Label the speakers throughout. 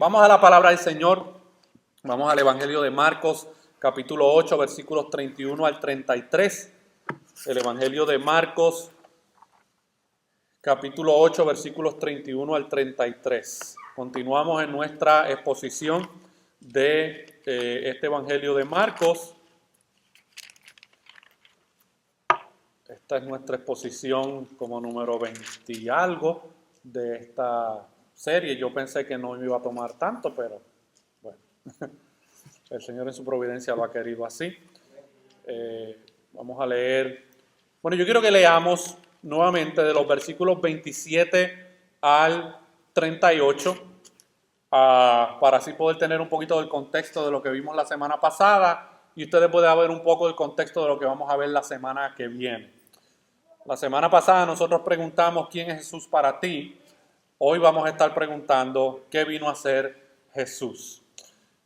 Speaker 1: vamos a la palabra del Señor. Vamos al Evangelio de Marcos, capítulo 8, versículos 31 al 33. El Evangelio de Marcos, capítulo 8, versículos 31 al 33. Continuamos en nuestra exposición de este Evangelio de Marcos. Esta es nuestra exposición como número 20 y algo de esta serie. Yo pensé que no me iba a tomar tanto, pero bueno, el Señor en su providencia lo ha querido así. Vamos a leer. Bueno, yo quiero que leamos nuevamente de los versículos 27 al 38, para así poder tener un poquito del contexto de lo que vimos la semana pasada y ustedes pueden ver un poco del contexto de lo que vamos a ver la semana que viene. La semana pasada nosotros preguntamos quién es Jesús para ti. Hoy vamos a estar preguntando qué vino a hacer Jesús.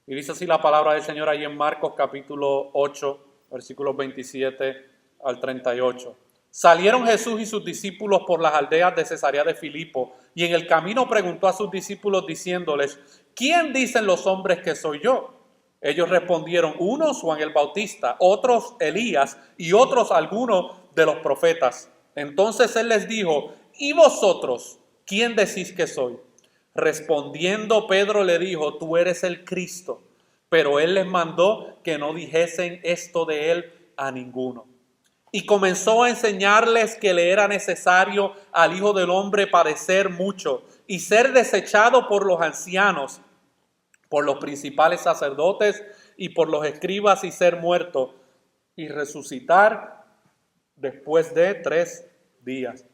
Speaker 1: Y dice así la palabra del Señor ahí en Marcos capítulo 8, versículos 27 al 38. Salieron Jesús y sus discípulos por las aldeas de Cesarea de Filipo, y en el camino preguntó a sus discípulos diciéndoles: ¿quién dicen los hombres que soy yo? Ellos respondieron: unos Juan el Bautista, otros Elías y otros algunos de los profetas. Entonces él les dijo: ¿y vosotros quién decís que soy? Respondiendo Pedro le dijo: tú eres el Cristo. Pero él les mandó que no dijesen esto de él a ninguno. Y comenzó a enseñarles que le era necesario al Hijo del Hombre padecer mucho y ser desechado por los ancianos, por los principales sacerdotes y por los escribas, y ser muerto y resucitar después de 3 días.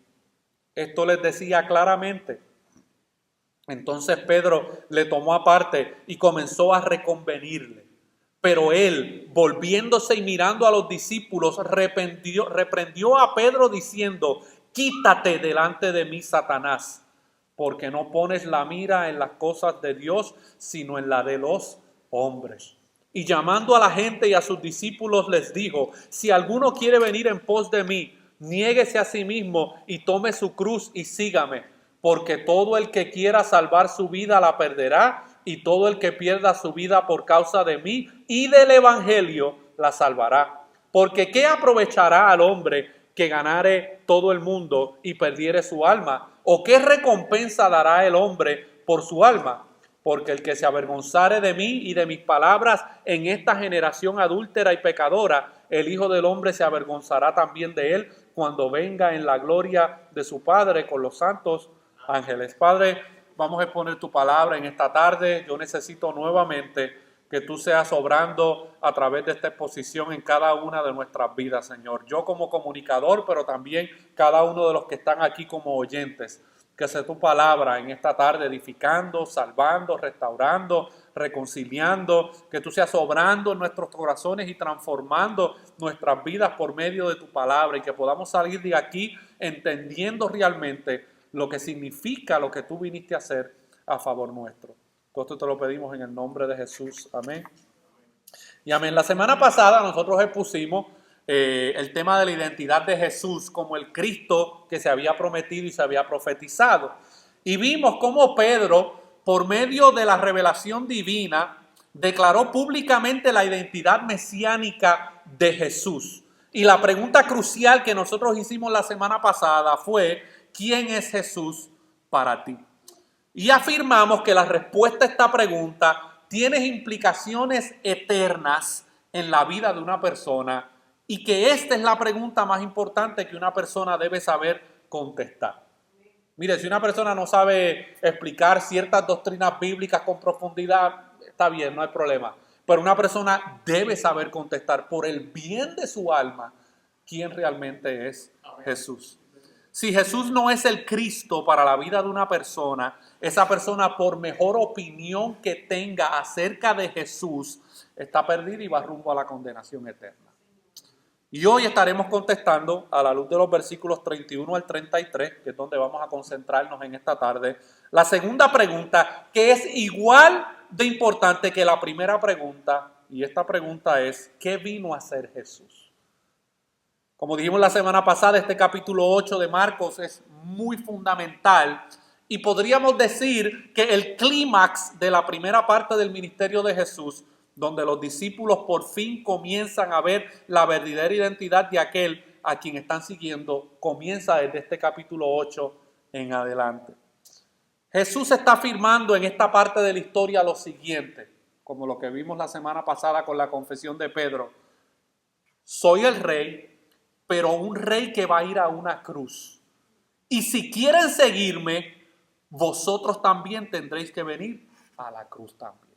Speaker 1: Esto les decía claramente. Entonces Pedro le tomó aparte y comenzó a reconvenirle. Pero él, volviéndose y mirando a los discípulos, reprendió a Pedro diciendo: quítate delante de mí, Satanás, porque no pones la mira en las cosas de Dios, sino en la de los hombres. Y llamando a la gente y a sus discípulos les dijo: si alguno quiere venir en pos de mí, niéguese a sí mismo y tome su cruz y sígame, porque todo el que quiera salvar su vida la perderá, y todo el que pierda su vida por causa de mí y del evangelio la salvará. Porque ¿qué aprovechará al hombre que ganare todo el mundo y perdiere su alma? ¿O qué recompensa dará el hombre por su alma? Porque el que se avergonzare de mí y de mis palabras en esta generación adúltera y pecadora, el Hijo del Hombre se avergonzará también de él cuando venga en la gloria de su Padre con los santos ángeles. Padre, vamos a exponer tu palabra en esta tarde. Yo necesito nuevamente que tú seas obrando a través de esta exposición en cada una de nuestras vidas, Señor. Yo como comunicador, pero también cada uno de los que están aquí como oyentes. Que sea tu palabra en esta tarde edificando, salvando, restaurando, reconciliando. Que tú seas obrando en nuestros corazones y transformando nuestras vidas por medio de tu palabra. Y que podamos salir de aquí entendiendo realmente lo que significa lo que tú viniste a hacer a favor nuestro. Todo esto te lo pedimos en el nombre de Jesús. Amén. Y amén. La semana pasada nosotros expusimos el tema de la identidad de Jesús como el Cristo que se había prometido y se había profetizado. Y vimos cómo Pedro, por medio de la revelación divina, declaró públicamente la identidad mesiánica de Jesús. Y la pregunta crucial que nosotros hicimos la semana pasada fue: ¿quién es Jesús para ti? Y afirmamos que la respuesta a esta pregunta tiene implicaciones eternas en la vida de una persona y que esta es la pregunta más importante que una persona debe saber contestar. Mire, si una persona no sabe explicar ciertas doctrinas bíblicas con profundidad, está bien, no hay problema. Pero una persona debe saber contestar por el bien de su alma quién realmente es Jesús. Si Jesús no es el Cristo para la vida de una persona, esa persona, por mejor opinión que tenga acerca de Jesús, está perdida y va rumbo a la condenación eterna. Y hoy estaremos contestando a la luz de los versículos 31 al 33, que es donde vamos a concentrarnos en esta tarde, la segunda pregunta, que es igual de importante que la primera pregunta, y esta pregunta es: ¿qué vino a hacer Jesús? Como dijimos la semana pasada, este capítulo 8 de Marcos es muy fundamental Y podríamos decir que el clímax de la primera parte del ministerio de Jesús, donde los discípulos por fin comienzan a ver la verdadera identidad de aquel a quien están siguiendo, comienza desde este capítulo 8 en adelante. Jesús está afirmando en esta parte de la historia lo siguiente, como lo que vimos la semana pasada con la confesión de Pedro. Soy el rey, pero un rey que va a ir a una cruz. Y si quieren seguirme, vosotros también tendréis que venir a la cruz también.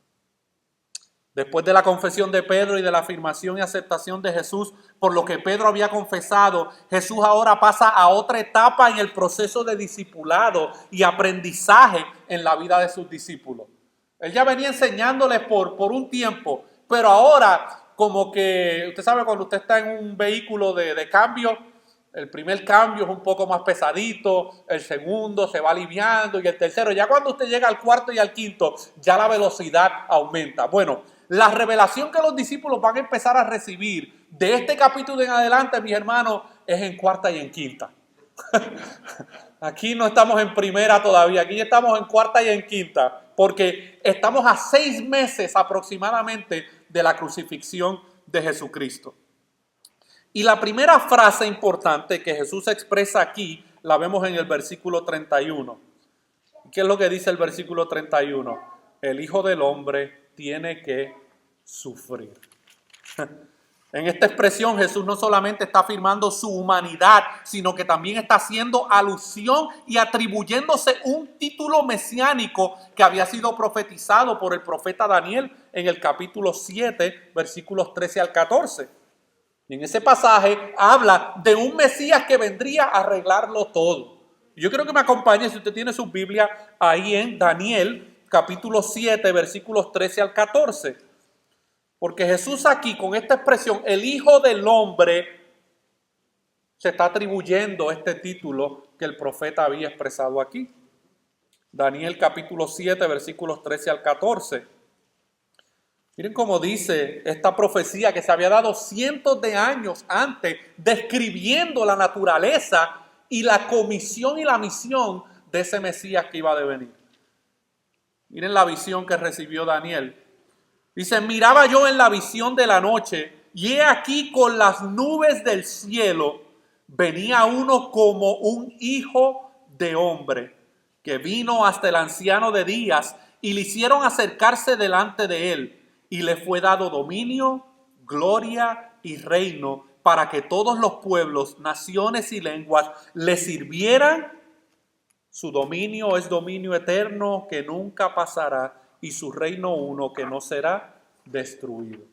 Speaker 1: Después de la confesión de Pedro y de la afirmación y aceptación de Jesús por lo que Pedro había confesado, Jesús ahora pasa a otra etapa en el proceso de discipulado y aprendizaje en la vida de sus discípulos. Él ya venía enseñándoles por un tiempo, pero ahora como que, usted sabe cuando usted está en un vehículo de cambio, el primer cambio es un poco más pesadito, el segundo se va aliviando y el tercero, ya cuando usted llega al cuarto y al quinto, ya la velocidad aumenta. Bueno, la revelación que los discípulos van a empezar a recibir de este capítulo en adelante, mis hermanos, es en cuarta y en quinta. Aquí no estamos en primera todavía, aquí estamos en cuarta y en quinta, porque estamos a 6 meses aproximadamente de la crucifixión de Jesucristo. Y la primera frase importante que Jesús expresa aquí, la vemos en el versículo 31. ¿Qué es lo que dice el versículo 31? El Hijo del Hombre tiene que sufrir. En esta expresión Jesús no solamente está afirmando su humanidad, sino que también está haciendo alusión y atribuyéndose un título mesiánico que había sido profetizado por el profeta Daniel en el capítulo 7, versículos 13 al 14. Y en ese pasaje habla de un Mesías que vendría a arreglarlo todo. Yo quiero que me acompañe, si usted tiene su Biblia, ahí en Daniel, capítulo 7, versículos 13 al 14. Porque Jesús aquí, con esta expresión, el Hijo del Hombre, se está atribuyendo este título que el profeta había expresado aquí. Daniel capítulo 7, versículos 13 al 14. Miren cómo dice esta profecía que se había dado cientos de años antes, describiendo la naturaleza y la comisión y la misión de ese Mesías que iba a devenir. Miren la visión que recibió Daniel. Dice, miraba yo en la visión de la noche, y he aquí con las nubes del cielo, venía uno como un hijo de hombre, que vino hasta el anciano de días, y le hicieron acercarse delante de él, y le fue dado dominio, gloria y reino, para que todos los pueblos, naciones y lenguas le sirvieran. Su dominio es dominio eterno que nunca pasará, y su reino uno que no será destruido.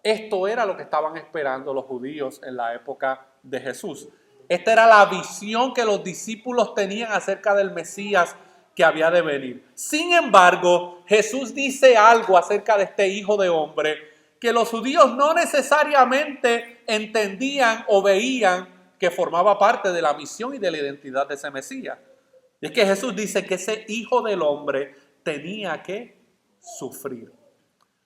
Speaker 1: Esto era lo que estaban esperando los judíos en la época de Jesús. Esta era la visión que los discípulos tenían acerca del Mesías que había de venir. Sin embargo, Jesús dice algo acerca de este Hijo de Hombre que los judíos no necesariamente entendían o veían que formaba parte de la misión y de la identidad de ese Mesías. Y es que Jesús dice que ese Hijo del Hombre tenía que sufrir.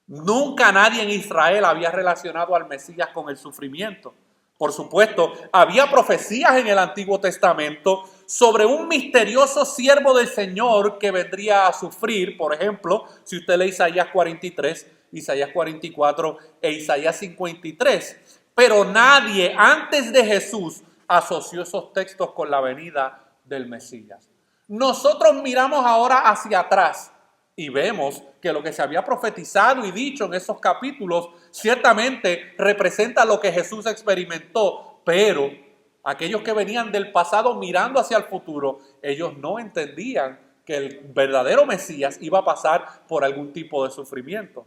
Speaker 1: Nunca nadie en Israel había relacionado al Mesías con el sufrimiento. Por supuesto, había profecías en el Antiguo Testamento sobre un misterioso siervo del Señor que vendría a sufrir. Por ejemplo, si usted lee Isaías 43, Isaías 44 e Isaías 53. Pero nadie antes de Jesús asoció esos textos con la venida del Mesías. Nosotros miramos ahora hacia atrás y vemos que lo que se había profetizado y dicho en esos capítulos ciertamente representa lo que Jesús experimentó, pero aquellos que venían del pasado mirando hacia el futuro, ellos no entendían que el verdadero Mesías iba a pasar por algún tipo de sufrimiento.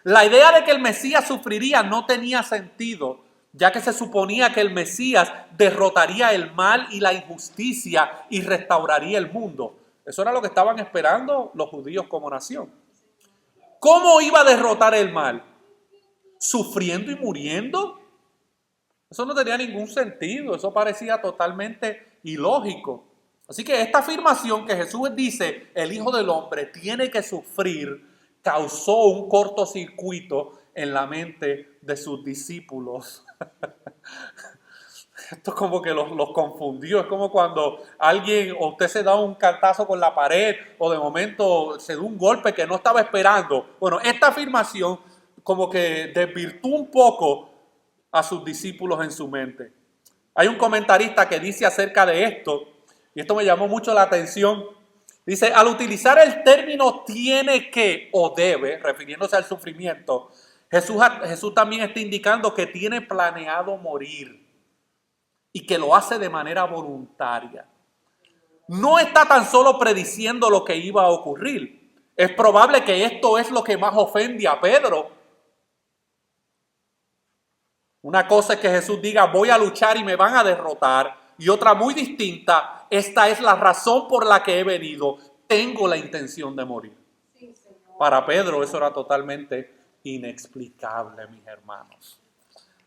Speaker 1: La idea de que el Mesías sufriría no tenía sentido, ya que se suponía que el Mesías derrotaría el mal y la injusticia y restauraría el mundo. Eso era lo que estaban esperando los judíos como nación. ¿Cómo iba a derrotar el mal? ¿Sufriendo y muriendo? Eso no tenía ningún sentido, eso parecía totalmente ilógico. Así que esta afirmación que Jesús dice, el Hijo del Hombre tiene que sufrir, causó un cortocircuito en la mente de sus discípulos. Esto como que los confundió. Es como cuando alguien o usted se da un cantazo con la pared o de momento se da un golpe que no estaba esperando. Bueno, esta afirmación como que desvirtuó un poco a sus discípulos en su mente. Hay un comentarista que dice acerca de esto, y esto me llamó mucho la atención. Dice, al utilizar el término tiene que o debe, refiriéndose al sufrimiento, Jesús también está indicando que tiene planeado morir y que lo hace de manera voluntaria. No está tan solo prediciendo lo que iba a ocurrir. Es probable que esto es lo que más ofende a Pedro. Una cosa es que Jesús diga, voy a luchar y me van a derrotar. Y otra muy distinta, esta es la razón por la que he venido. Tengo la intención de morir. Sí, para Pedro eso era totalmente inexplicable, mis hermanos.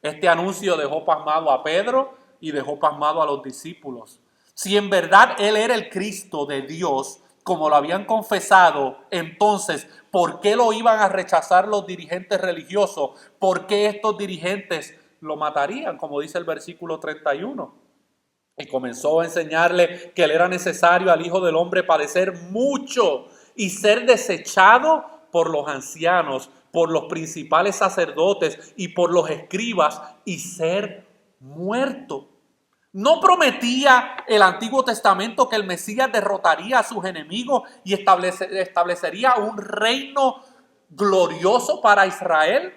Speaker 1: Este anuncio dejó pasmado a Pedro y dejó pasmado a los discípulos. Si en verdad él era el Cristo de Dios, como lo habían confesado, entonces, ¿por qué lo iban a rechazar los dirigentes religiosos? ¿Por qué estos dirigentes lo matarían? Como dice el versículo 31. Y comenzó a enseñarle que le era necesario al Hijo del Hombre padecer mucho y ser desechado por los ancianos, por los principales sacerdotes y por los escribas y ser muerto. ¿No prometía el Antiguo Testamento que el Mesías derrotaría a sus enemigos y establecería un reino glorioso para Israel?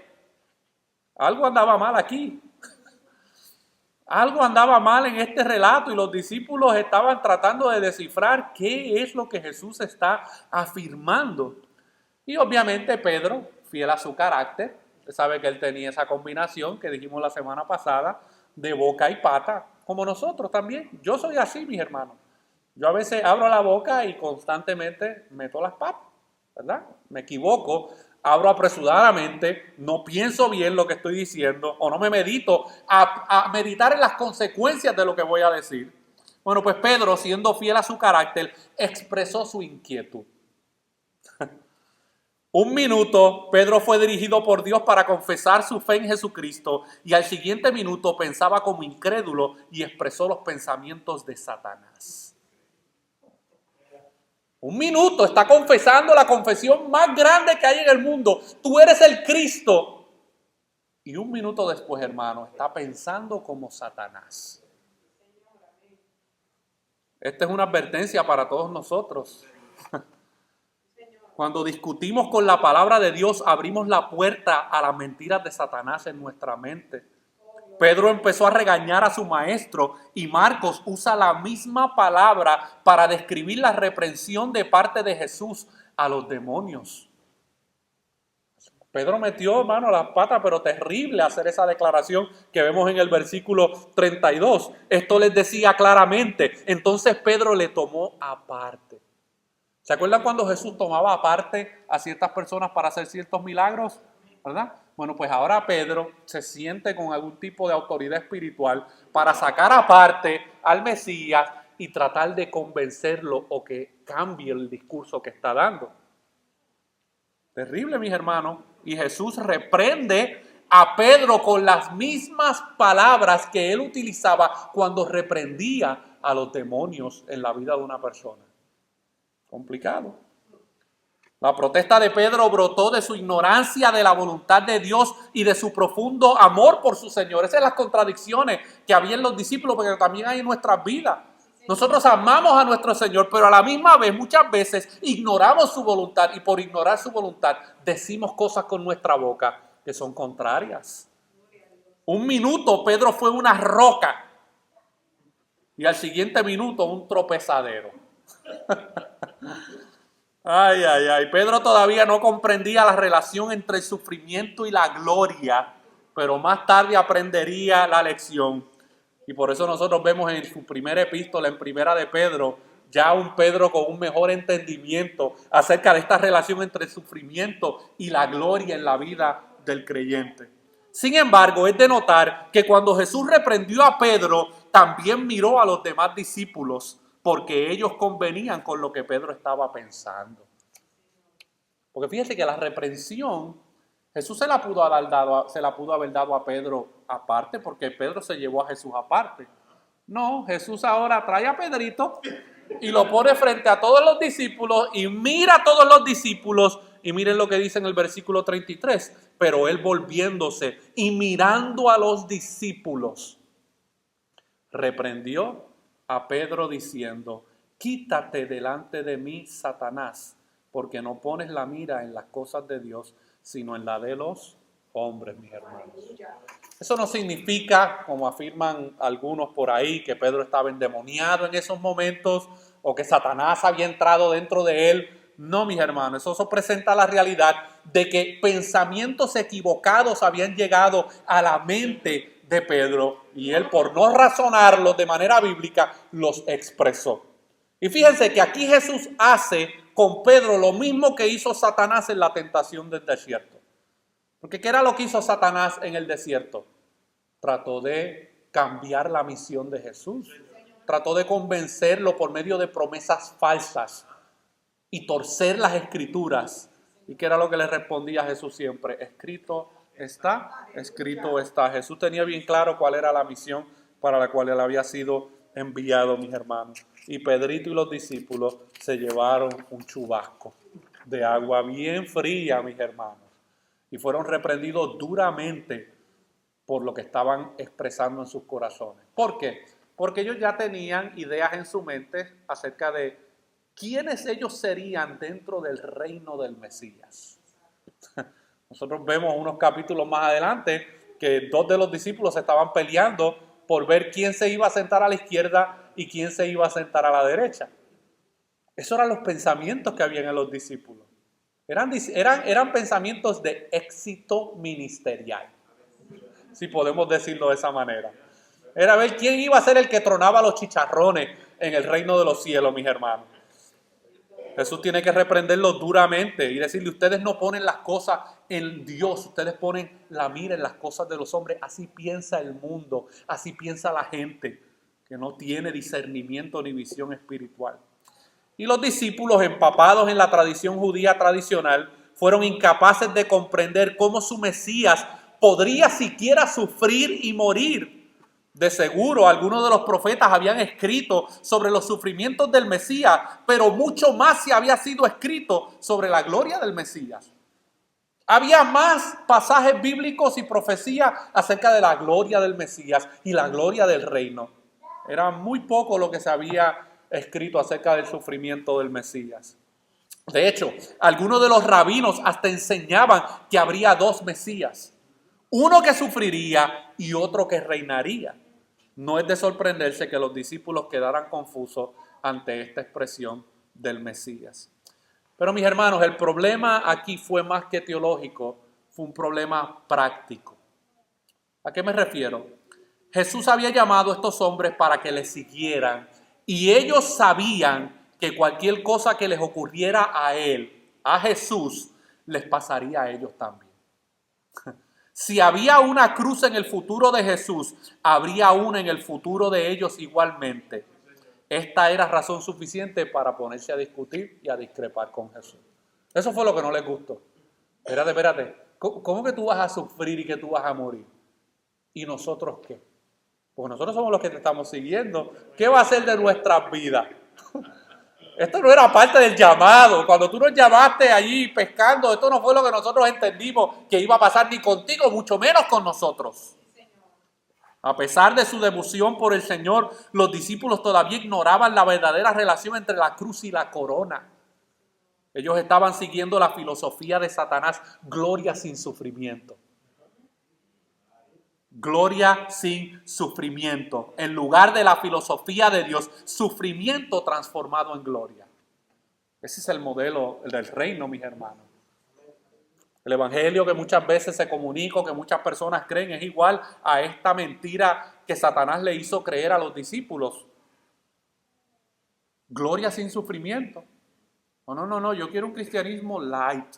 Speaker 1: Algo andaba mal aquí. Algo andaba mal en este relato y los discípulos estaban tratando de descifrar qué es lo que Jesús está afirmando. Y obviamente Pedro, fiel a su carácter, usted sabe que él tenía esa combinación que dijimos la semana pasada de boca y pata, como nosotros también. Yo soy así, mis hermanos. Yo a veces abro la boca y constantemente meto las patas, ¿verdad? Me equivoco, abro apresuradamente, no pienso bien lo que estoy diciendo o no me medito a meditar en las consecuencias de lo que voy a decir. Bueno, pues Pedro, siendo fiel a su carácter, expresó su inquietud. Un minuto, Pedro fue dirigido por Dios para confesar su fe en Jesucristo y al siguiente minuto pensaba como incrédulo y expresó los pensamientos de Satanás. Un minuto, está confesando la confesión más grande que hay en el mundo. Tú eres el Cristo. Y un minuto después, hermano, está pensando como Satanás. Esta es una advertencia para todos nosotros. Cuando discutimos con la palabra de Dios, abrimos la puerta a las mentiras de Satanás en nuestra mente. Pedro empezó a regañar a su maestro y Marcos usa la misma palabra para describir la reprensión de parte de Jesús a los demonios. Pedro metió, hermano, las patas, pero terrible hacer esa declaración que vemos en el versículo 32. Esto les decía claramente. Entonces Pedro le tomó aparte. ¿Se acuerdan cuando Jesús tomaba aparte a ciertas personas para hacer ciertos milagros? ¿Verdad? Bueno, pues ahora Pedro se siente con algún tipo de autoridad espiritual para sacar aparte al Mesías y tratar de convencerlo o que cambie el discurso que está dando. Terrible, mis hermanos. Y Jesús reprende a Pedro con las mismas palabras que él utilizaba cuando reprendía a los demonios en la vida de una persona. Complicado. La protesta de Pedro brotó de su ignorancia de la voluntad de Dios y de su profundo amor por su Señor. Esas son las contradicciones que había en los discípulos, pero también hay en nuestras vidas. Nosotros amamos a nuestro Señor, pero a la misma vez, muchas veces, ignoramos su voluntad y por ignorar su voluntad decimos cosas con nuestra boca que son contrarias. Un minuto Pedro fue una roca y al siguiente minuto un tropezadero. Ay, ay, ay. Pedro todavía no comprendía la relación entre el sufrimiento y la gloria, pero más tarde aprendería la lección. Y por eso nosotros vemos en su primera epístola, en primera de Pedro, ya un Pedro con un mejor entendimiento acerca de esta relación entre el sufrimiento y la gloria en la vida del creyente. Sin embargo, es de notar que cuando Jesús reprendió a Pedro, también miró a los demás discípulos, porque ellos convenían con lo que Pedro estaba pensando. Porque fíjese que la reprensión Jesús se la pudo haber dado a Pedro aparte, porque Pedro se llevó a Jesús aparte. No, Jesús ahora trae a Pedrito y lo pone frente a todos los discípulos y mira a todos los discípulos y miren lo que dice en el versículo 33. Pero él volviéndose y mirando a los discípulos, reprendió a Pedro diciendo: quítate delante de mí, Satanás, porque no pones la mira en las cosas de Dios, sino en la de los hombres, mis hermanos. Eso no significa, como afirman algunos por ahí, que Pedro estaba endemoniado en esos momentos o que Satanás había entrado dentro de él. No, mis hermanos, eso presenta la realidad de que pensamientos equivocados habían llegado a la mente de Pedro y él, por no razonarlos de manera bíblica, los expresó. Y fíjense que aquí Jesús hace con Pedro lo mismo que hizo Satanás en la tentación del desierto. Porque ¿qué era lo que hizo Satanás en el desierto? Trató de cambiar la misión de Jesús. Trató de convencerlo por medio de promesas falsas y torcer las escrituras. ¿Y qué era lo que le respondía a Jesús siempre? Escrito está, escrito está. Jesús tenía bien claro cuál era la misión para la cual él había sido enviado, mis hermanos. Y Pedrito y los discípulos se llevaron un chubasco de agua bien fría, mis hermanos. Y fueron reprendidos duramente por lo que estaban expresando en sus corazones. ¿Por qué? Porque ellos ya tenían ideas en su mente acerca de quiénes ellos serían dentro del reino del Mesías. Nosotros vemos unos capítulos más adelante que dos de los discípulos estaban peleando por ver quién se iba a sentar a la izquierda y quién se iba a sentar a la derecha. Esos eran los pensamientos que habían en los discípulos. Eran pensamientos de éxito ministerial, si podemos decirlo de esa manera. Era ver quién iba a ser el que tronaba los chicharrones en el reino de los cielos, mis hermanos. Jesús tiene que reprenderlos duramente y decirle: ustedes no ponen las cosas en Dios, ustedes ponen la mira en las cosas de los hombres. Así piensa el mundo, así piensa la gente que no tiene discernimiento ni visión espiritual. Y los discípulos, empapados en la tradición judía tradicional, fueron incapaces de comprender cómo su Mesías podría siquiera sufrir y morir. De seguro, algunos de los profetas habían escrito sobre los sufrimientos del Mesías, pero mucho más se había sido escrito sobre la gloria del Mesías. Había más pasajes bíblicos y profecías acerca de la gloria del Mesías y la gloria del reino. Era muy poco lo que se había escrito acerca del sufrimiento del Mesías. De hecho, algunos de los rabinos hasta enseñaban que habría dos Mesías. Uno que sufriría y otro que reinaría. No es de sorprenderse que los discípulos quedaran confusos ante esta expresión del Mesías. Pero mis hermanos, el problema aquí fue más que teológico, fue un problema práctico. ¿A qué me refiero? Jesús había llamado a estos hombres para que le siguieran y ellos sabían que cualquier cosa que les ocurriera a él, a Jesús, les pasaría a ellos también. Si había una cruz en el futuro de Jesús, habría una en el futuro de ellos igualmente. Esta era razón suficiente para ponerse a discutir y a discrepar con Jesús. Eso fue lo que no les gustó. Espérate, ¿cómo que tú vas a sufrir y que tú vas a morir? ¿Y nosotros qué? Porque nosotros somos los que te estamos siguiendo. ¿Qué va a hacer de nuestras vidas? Esto no era parte del llamado. Cuando tú nos llamaste allí pescando, esto no fue lo que nosotros entendimos que iba a pasar ni contigo, mucho menos con nosotros. A pesar de su devoción por el Señor, los discípulos todavía ignoraban la verdadera relación entre la cruz y la corona. Ellos estaban siguiendo la filosofía de Satanás: gloria sin sufrimiento. Gloria sin sufrimiento. En lugar de la filosofía de Dios, sufrimiento transformado en gloria. Ese es el modelo del reino, mis hermanos. El evangelio que muchas veces se comunica, que muchas personas creen, es igual a esta mentira que Satanás le hizo creer a los discípulos. Gloria sin sufrimiento. No, yo quiero un cristianismo light.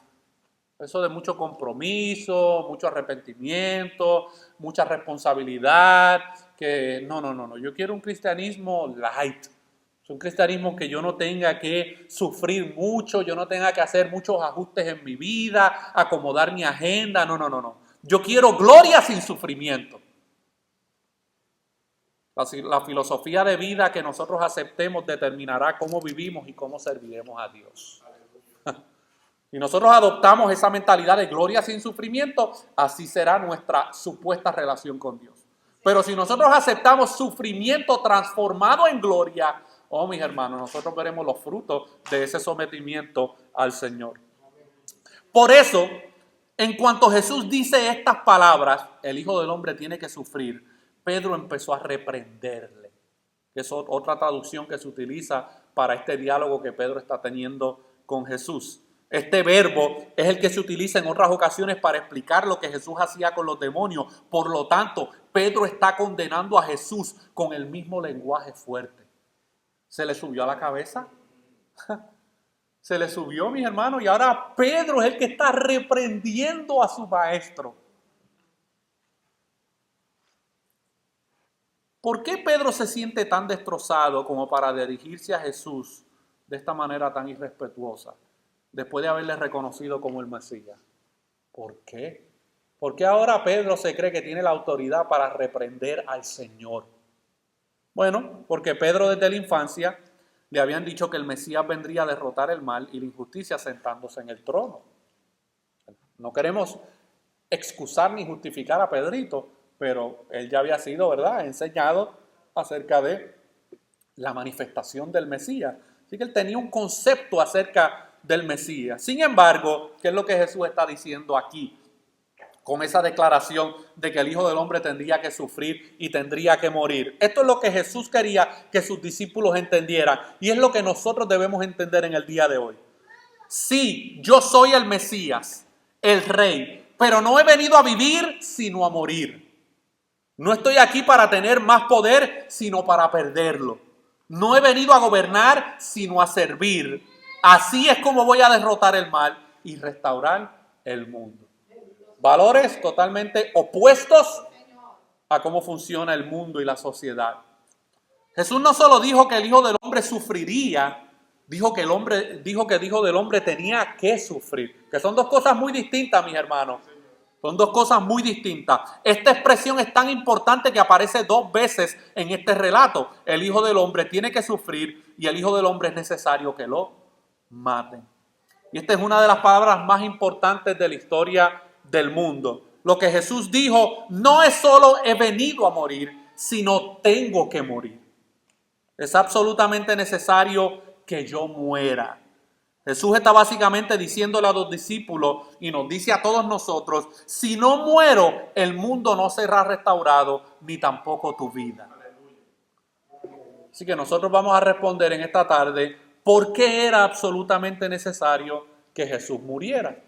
Speaker 1: Eso de mucho compromiso, mucho arrepentimiento, mucha responsabilidad. No. Yo quiero un cristianismo light, Es un cristianismo que yo no tenga que sufrir mucho, yo no tenga que hacer muchos ajustes en mi vida, acomodar mi agenda. No, no, no, no. Yo quiero gloria sin sufrimiento. La filosofía de vida que nosotros aceptemos determinará cómo vivimos y cómo serviremos a Dios. Si nosotros adoptamos esa mentalidad de gloria sin sufrimiento, así será nuestra supuesta relación con Dios. Pero si nosotros aceptamos sufrimiento transformado en gloria, oh mis hermanos, nosotros veremos los frutos de ese sometimiento al Señor. Por eso, en cuanto Jesús dice estas palabras, el Hijo del Hombre tiene que sufrir, Pedro empezó a reprenderle. Que es otra traducción que se utiliza para este diálogo que Pedro está teniendo con Jesús. Este verbo es el que se utiliza en otras ocasiones para explicar lo que Jesús hacía con los demonios. Por lo tanto, Pedro está condenando a Jesús con el mismo lenguaje fuerte. ¿Se le subió a la cabeza? Se le subió, mis hermanos, y ahora Pedro es el que está reprendiendo a su maestro. ¿Por qué Pedro se siente tan destrozado como para dirigirse a Jesús de esta manera tan irrespetuosa, después de haberle reconocido como el Mesías? ¿Por qué? ¿Por qué ahora Pedro se cree que tiene la autoridad para reprender al Señor? Bueno, porque Pedro desde la infancia le habían dicho que el Mesías vendría a derrotar el mal y la injusticia sentándose en el trono. No queremos excusar ni justificar a Pedrito, pero él ya había sido, ¿verdad?, enseñado acerca de la manifestación del Mesías. Así que él tenía un concepto acerca del Mesías. Sin embargo, ¿qué es lo que Jesús está diciendo aquí? Con esa declaración de que el Hijo del Hombre tendría que sufrir y tendría que morir. Esto es lo que Jesús quería que sus discípulos entendieran. Y es lo que nosotros debemos entender en el día de hoy. Sí, yo soy el Mesías, el Rey, pero no he venido a vivir sino a morir. No estoy aquí para tener más poder, sino para perderlo. No he venido a gobernar, sino a servir. Así es como voy a derrotar el mal y restaurar el mundo. Valores totalmente opuestos a cómo funciona el mundo y la sociedad. Jesús no solo dijo que el Hijo del Hombre sufriría, dijo que el Hijo del Hombre tenía que sufrir. Que son dos cosas muy distintas, mis hermanos. Son dos cosas muy distintas. Esta expresión es tan importante que aparece 2 veces en este relato. El Hijo del Hombre tiene que sufrir y el Hijo del Hombre es necesario que lo maten. Y esta es una de las palabras más importantes de la historia del mundo. Lo que Jesús dijo no es solo he venido a morir, sino tengo que morir. Es absolutamente necesario que yo muera. Jesús está básicamente diciéndole a los discípulos y nos dice a todos nosotros, si no muero, el mundo no será restaurado, ni tampoco tu vida. Así que nosotros vamos a responder en esta tarde por qué era absolutamente necesario que Jesús muriera.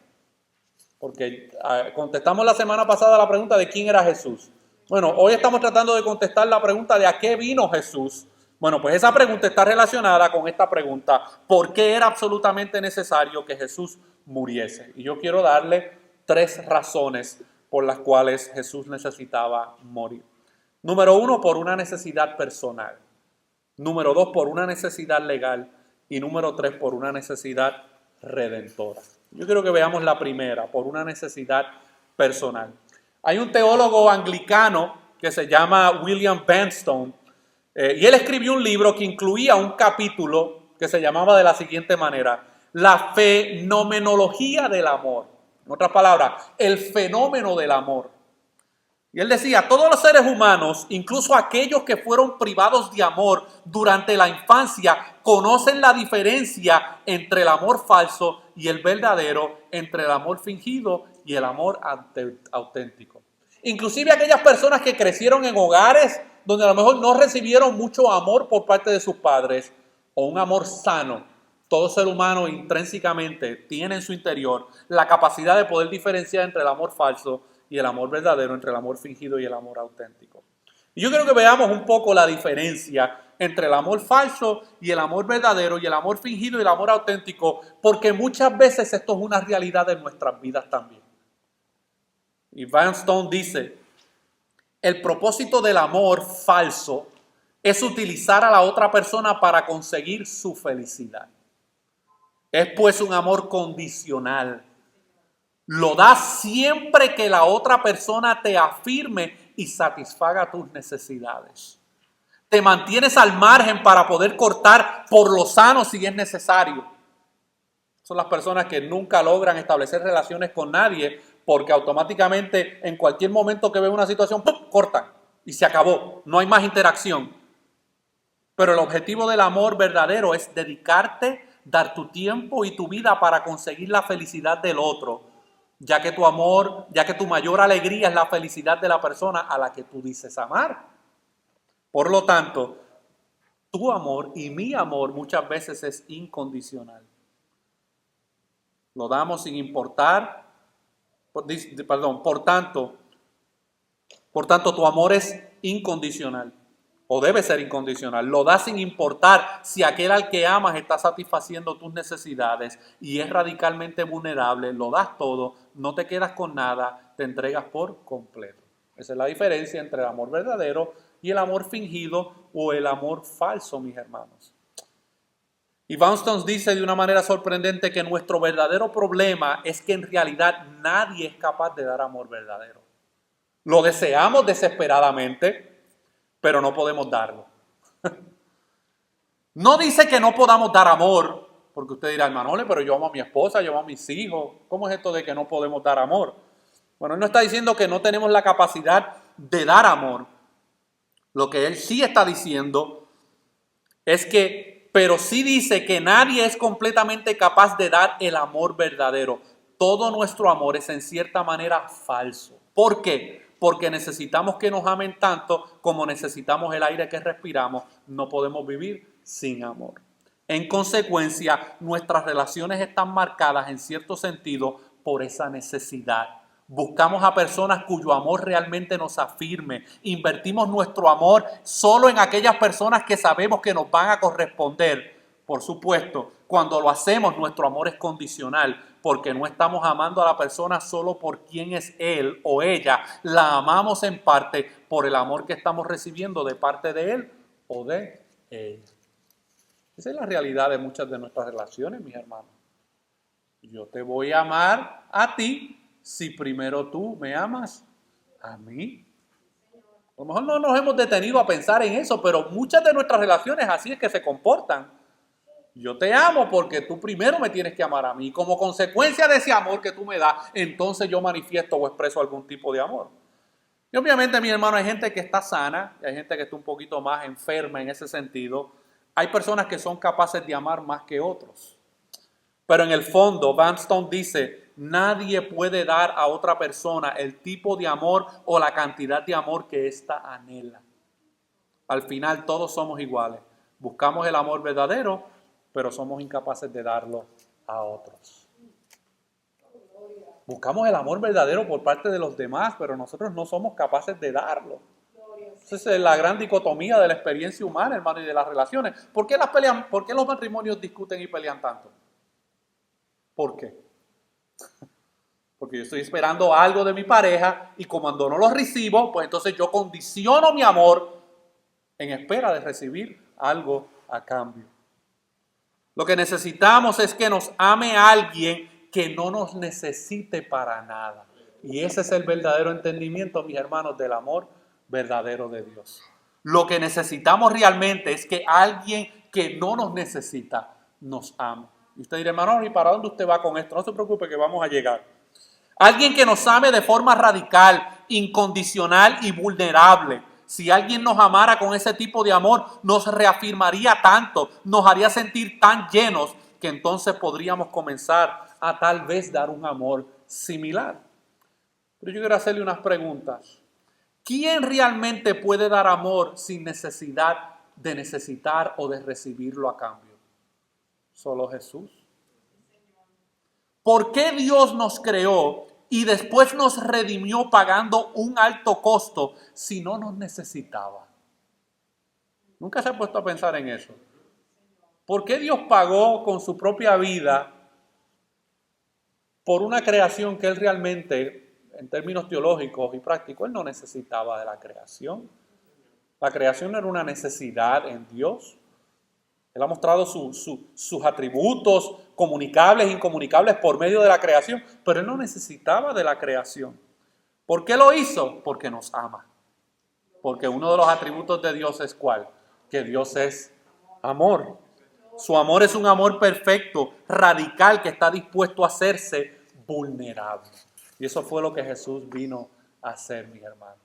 Speaker 1: Porque contestamos la semana pasada la pregunta de quién era Jesús. Bueno, hoy estamos tratando de contestar la pregunta de a qué vino Jesús. Bueno, pues esa pregunta está relacionada con esta pregunta, ¿por qué era absolutamente necesario que Jesús muriese? Y yo quiero darle 3 razones por las cuales Jesús necesitaba morir. Número 1, por una necesidad personal. Número 2, por una necesidad legal. Y número 3, por una necesidad redentora. Yo quiero que veamos la primera, por una necesidad personal. Hay un teólogo anglicano que se llama William Vanstone, y él escribió un libro que incluía un capítulo que se llamaba de la siguiente manera: la fenomenología del amor. En otras palabras, el fenómeno del amor. Y él decía, todos los seres humanos, incluso aquellos que fueron privados de amor durante la infancia, conocen la diferencia entre el amor falso y el verdadero, entre el amor fingido y el amor auténtico. Inclusive aquellas personas que crecieron en hogares donde a lo mejor no recibieron mucho amor por parte de sus padres, o un amor sano. Todo ser humano intrínsecamente tiene en su interior la capacidad de poder diferenciar entre el amor falso y el amor verdadero, entre el amor fingido y el amor auténtico. Y yo quiero que veamos un poco la diferencia entre el amor falso y el amor verdadero, y el amor fingido y el amor auténtico, porque muchas veces esto es una realidad en nuestras vidas también. Y Vanstone dice, el propósito del amor falso es utilizar a la otra persona para conseguir su felicidad. Es pues un amor condicional. Lo das siempre que la otra persona te afirme y satisfaga tus necesidades. Te mantienes al margen para poder cortar por lo sano si es necesario. Son las personas que nunca logran establecer relaciones con nadie porque automáticamente en cualquier momento que ven una situación, ¡pum!, cortan y se acabó. No hay más interacción. Pero el objetivo del amor verdadero es dedicarte, dar tu tiempo y tu vida para conseguir la felicidad del otro, ya que tu mayor alegría es la felicidad de la persona a la que tú dices amar. Por lo tanto, tu amor y mi amor muchas veces es incondicional. Lo damos sin importar, por tanto, tu amor es incondicional. O debe ser incondicional. Lo das sin importar si aquel al que amas está satisfaciendo tus necesidades y es radicalmente vulnerable. Lo das todo, no te quedas con nada, te entregas por completo. Esa es la diferencia entre el amor verdadero y el amor fingido o el amor falso, mis hermanos. Y Vanstone dice de una manera sorprendente que nuestro verdadero problema es que en realidad nadie es capaz de dar amor verdadero. Lo deseamos desesperadamente, pero no podemos darlo. No dice que no podamos dar amor, porque usted dirá, Manole, pero yo amo a mi esposa, yo amo a mis hijos. ¿Cómo es esto de que no podemos dar amor? Bueno, él no está diciendo que no tenemos la capacidad de dar amor. Lo que él sí está diciendo es que, pero sí dice que nadie es completamente capaz de dar el amor verdadero. Todo nuestro amor es en cierta manera falso. ¿Por qué? Porque necesitamos que nos amen tanto como necesitamos el aire que respiramos. No podemos vivir sin amor. En consecuencia, nuestras relaciones están marcadas en cierto sentido por esa necesidad. Buscamos a personas cuyo amor realmente nos afirme. Invertimos nuestro amor solo en aquellas personas que sabemos que nos van a corresponder. Por supuesto, cuando lo hacemos, nuestro amor es condicional, porque no estamos amando a la persona solo por quién es él o ella. La amamos en parte por el amor que estamos recibiendo de parte de él o de ella. Esa es la realidad de muchas de nuestras relaciones, mis hermanos. Yo te voy a amar a ti si primero tú me amas a mí. A lo mejor no nos hemos detenido a pensar en eso, pero muchas de nuestras relaciones así es que se comportan. Yo te amo porque tú primero me tienes que amar a mí. Como consecuencia de ese amor que tú me das, entonces yo manifiesto o expreso algún tipo de amor. Y obviamente, mi hermano, hay gente que está sana, y hay gente que está un poquito más enferma en ese sentido. Hay personas que son capaces de amar más que otros. Pero en el fondo, Vanstone dice, nadie puede dar a otra persona el tipo de amor o la cantidad de amor que ésta anhela. Al final todos somos iguales. Buscamos el amor verdadero, pero somos incapaces de darlo a otros. Buscamos el amor verdadero por parte de los demás, pero nosotros no somos capaces de darlo. Esa es la gran dicotomía de la experiencia humana, hermano, y de las relaciones. ¿Por qué los matrimonios discuten y pelean tanto? ¿Por qué? Porque yo estoy esperando algo de mi pareja y cuando no lo recibo, pues entonces yo condiciono mi amor en espera de recibir algo a cambio. Lo que necesitamos es que nos ame alguien que no nos necesite para nada. Y ese es el verdadero entendimiento, mis hermanos, del amor verdadero de Dios. Lo que necesitamos realmente es que alguien que no nos necesita nos ame. Y usted dirá, hermano, ¿y para dónde usted va con esto? No se preocupe que vamos a llegar. Alguien que nos ame de forma radical, incondicional y vulnerable. Si alguien nos amara con ese tipo de amor, nos reafirmaría tanto, nos haría sentir tan llenos, que entonces podríamos comenzar a tal vez dar un amor similar. Pero yo quiero hacerle unas preguntas. ¿Quién realmente puede dar amor sin necesidad de necesitar o de recibirlo a cambio? Solo Jesús. ¿Por qué Dios nos creó y después nos redimió pagando un alto costo si no nos necesitaba? ¿Nunca se ha puesto a pensar en eso? ¿Por qué Dios pagó con su propia vida por una creación que Él realmente, en términos teológicos y prácticos, Él no necesitaba de la creación? La creación no era una necesidad en Dios. Él ha mostrado sus atributos comunicables e incomunicables por medio de la creación, pero Él no necesitaba de la creación. ¿Por qué lo hizo? Porque nos ama. Porque uno de los atributos de Dios es ¿cuál? Que Dios es amor. Su amor es un amor perfecto, radical, que está dispuesto a hacerse vulnerable. Y eso fue lo que Jesús vino a hacer, mis hermanos.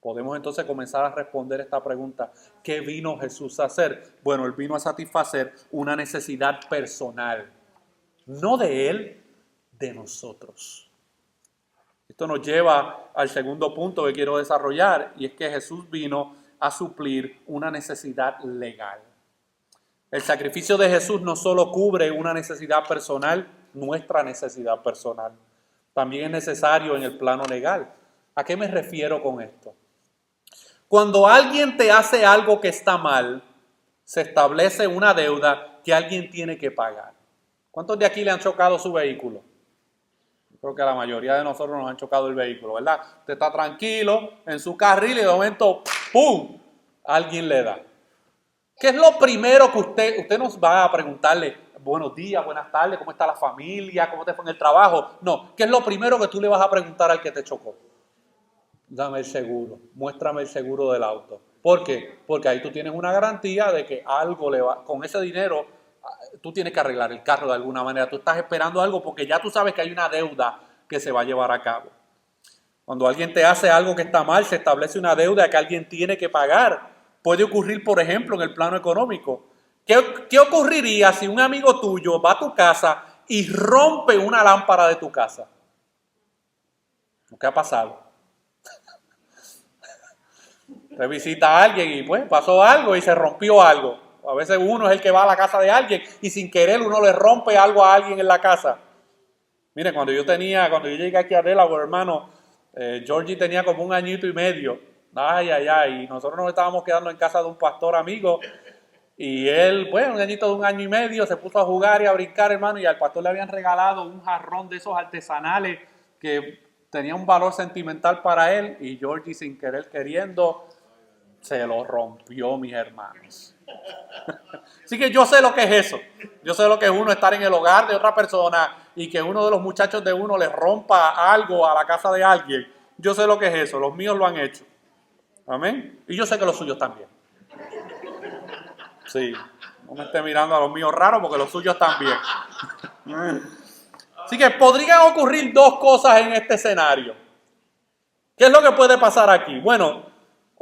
Speaker 1: Podemos entonces comenzar a responder esta pregunta. ¿Qué vino Jesús a hacer? Bueno, Él vino a satisfacer una necesidad personal. No de Él, de nosotros. Esto nos lleva al segundo punto que quiero desarrollar, y es que Jesús vino a suplir una necesidad legal. El sacrificio de Jesús no solo cubre una necesidad personal, nuestra necesidad personal, también es necesario en el plano legal. ¿A qué me refiero con esto? Cuando alguien te hace algo que está mal, se establece una deuda que alguien tiene que pagar. ¿Cuántos de aquí le han chocado su vehículo? Creo que a la mayoría de nosotros nos han chocado el vehículo, ¿verdad? Usted está tranquilo en su carril y de momento, ¡pum!, alguien le da. ¿Qué es lo primero que usted nos va a preguntarle? Buenos días, buenas tardes, ¿cómo está la familia? ¿Cómo te fue en el trabajo? No, ¿qué es lo primero que tú le vas a preguntar al que te chocó? Dame el seguro, muéstrame el seguro del auto. ¿Por qué? Porque ahí tú tienes una garantía de que algo le va, con ese dinero tú tienes que arreglar el carro de alguna manera. Tú estás esperando algo porque ya tú sabes que hay una deuda que se va a llevar a cabo. Cuando alguien te hace algo que está mal, se establece una deuda que alguien tiene que pagar. Puede ocurrir, por ejemplo, en el plano económico. ¿Qué ocurriría si un amigo tuyo va a tu casa y rompe una lámpara de tu casa? ¿Qué ha pasado? Te visita a alguien y pues pasó algo y se rompió algo. A veces uno es el que va a la casa de alguien y sin querer uno le rompe algo a alguien en la casa. Mire, cuando yo llegué aquí a Delaware, hermano, Georgie tenía como 1 añito y medio. Y nosotros nos estábamos quedando en casa de un pastor amigo y él, pues, un añito de 1 año y medio, se puso a jugar y a brincar, hermano, y al pastor le habían regalado un jarrón de esos artesanales que tenía un valor sentimental para él y Georgie, sin querer queriendo, se lo rompió, mis hermanos. Así que yo sé lo que es eso. Yo sé lo que es uno estar en el hogar de otra persona y que uno de los muchachos de uno le rompa algo a la casa de alguien. Yo sé lo que es eso. Los míos lo han hecho. Amén. Y yo sé que los suyos también. Sí. No me esté mirando a los míos raros porque los suyos también. Así que podrían ocurrir 2 cosas en este escenario. ¿Qué es lo que puede pasar aquí? Bueno,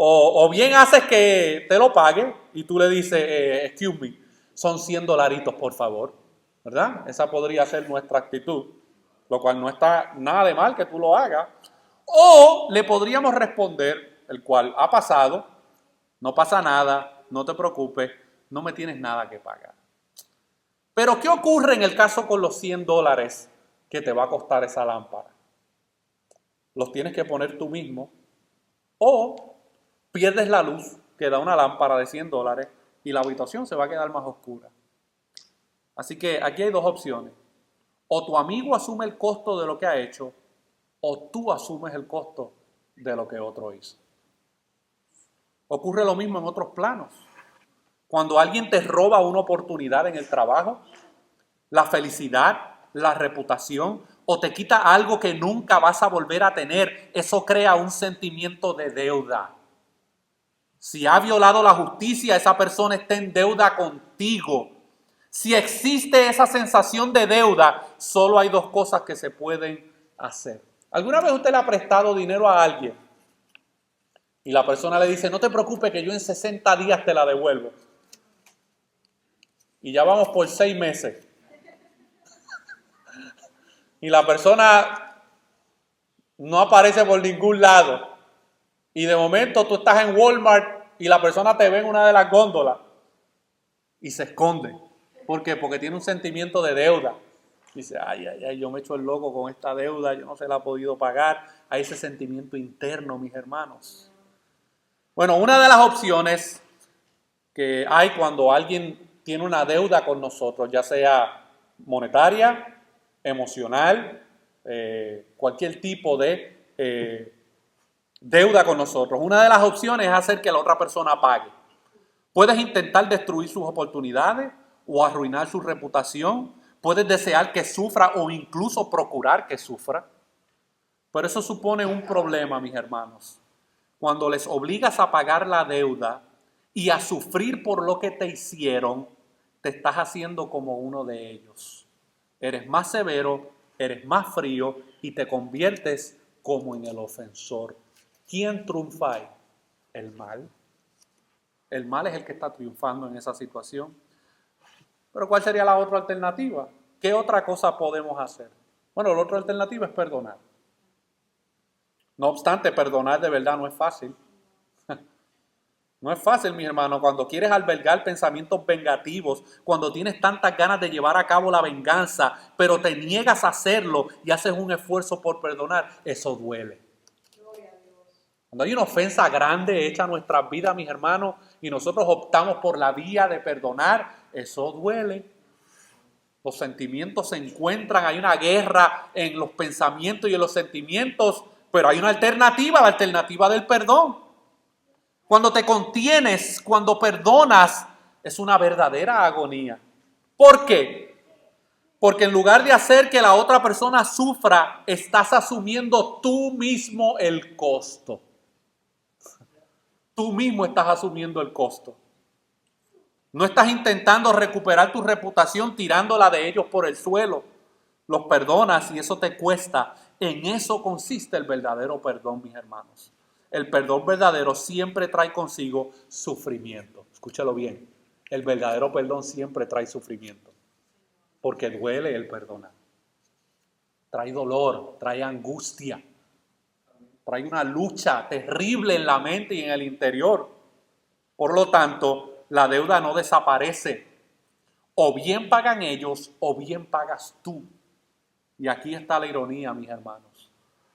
Speaker 1: o bien haces que te lo pague y tú le dices, excuse me, son $100 por favor, ¿verdad? Esa podría ser nuestra actitud, lo cual no está nada de mal que tú lo hagas. O le podríamos responder, el cual ha pasado, no pasa nada, no te preocupes, no me tienes nada que pagar. Pero ¿qué ocurre en el caso con los $100 que te va a costar esa lámpara? Los tienes que poner tú mismo o pierdes la luz que da una lámpara de $100 y la habitación se va a quedar más oscura. Así que aquí hay 2 opciones. O tu amigo asume el costo de lo que ha hecho o tú asumes el costo de lo que otro hizo. Ocurre lo mismo en otros planos. Cuando alguien te roba una oportunidad en el trabajo, la felicidad, la reputación, o te quita algo que nunca vas a volver a tener, eso crea un sentimiento de deuda. Si ha violado la justicia, esa persona está en deuda contigo. Si existe esa sensación de deuda, solo hay 2 cosas que se pueden hacer. ¿Alguna vez usted le ha prestado dinero a alguien y la persona le dice, no te preocupes que yo en 60 días te la devuelvo? Y ya vamos por 6 meses. Y la persona no aparece por ningún lado. Y de momento tú estás en Walmart y la persona te ve en una de las góndolas y se esconde. ¿Por qué? Porque tiene un sentimiento de deuda. Dice, yo me echo el loco con esta deuda, yo no se la he podido pagar. Hay ese sentimiento interno, mis hermanos. Bueno, una de las opciones que hay cuando alguien tiene una deuda con nosotros, ya sea monetaria, emocional, cualquier tipo de deuda con nosotros. Una de las opciones es hacer que la otra persona pague. Puedes intentar destruir sus oportunidades o arruinar su reputación. Puedes desear que sufra o incluso procurar que sufra. Pero eso supone un problema, mis hermanos. Cuando les obligas a pagar la deuda y a sufrir por lo que te hicieron, te estás haciendo como uno de ellos. Eres más severo, eres más frío y te conviertes como en el ofensor. ¿Quién triunfa ahí? El mal. El mal es el que está triunfando en esa situación. Pero ¿cuál sería la otra alternativa? ¿Qué otra cosa podemos hacer? Bueno, la otra alternativa es perdonar. No obstante, perdonar de verdad no es fácil. No es fácil, mi hermano, cuando quieres albergar pensamientos vengativos, cuando tienes tantas ganas de llevar a cabo la venganza, pero te niegas a hacerlo y haces un esfuerzo por perdonar, eso duele. Cuando hay una ofensa grande hecha a nuestras vidas, mis hermanos, y nosotros optamos por la vía de perdonar, eso duele. Los sentimientos se encuentran, hay una guerra en los pensamientos y en los sentimientos, pero hay una alternativa, la alternativa del perdón. Cuando te contienes, cuando perdonas, es una verdadera agonía. ¿Por qué? Porque en lugar de hacer que la otra persona sufra, estás asumiendo tú mismo el costo. Tú mismo estás asumiendo el costo. No estás intentando recuperar tu reputación tirándola de ellos por el suelo. Los perdonas y eso te cuesta. En eso consiste el verdadero perdón, mis hermanos. El perdón verdadero siempre trae consigo sufrimiento. Escúchalo bien. El verdadero perdón siempre trae sufrimiento. Porque duele el perdonar. Trae dolor, trae angustia. Trae una lucha terrible en la mente y en el interior. Por lo tanto, la deuda no desaparece. O bien pagan ellos o bien pagas tú. Y aquí está la ironía, mis hermanos,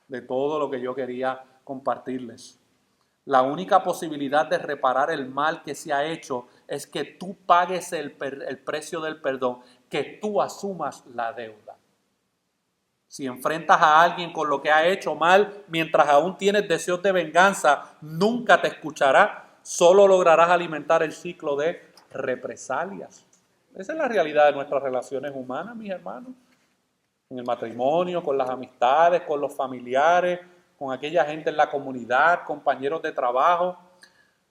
Speaker 1: de todo lo que yo quería compartirles. La única posibilidad de reparar el mal que se ha hecho es que tú pagues el precio del perdón, que tú asumas la deuda. Si enfrentas a alguien con lo que ha hecho mal, mientras aún tienes deseos de venganza, nunca te escuchará. Solo lograrás alimentar el ciclo de represalias. Esa es la realidad de nuestras relaciones humanas, mis hermanos. En el matrimonio, con las amistades, con los familiares, con aquella gente en la comunidad, compañeros de trabajo.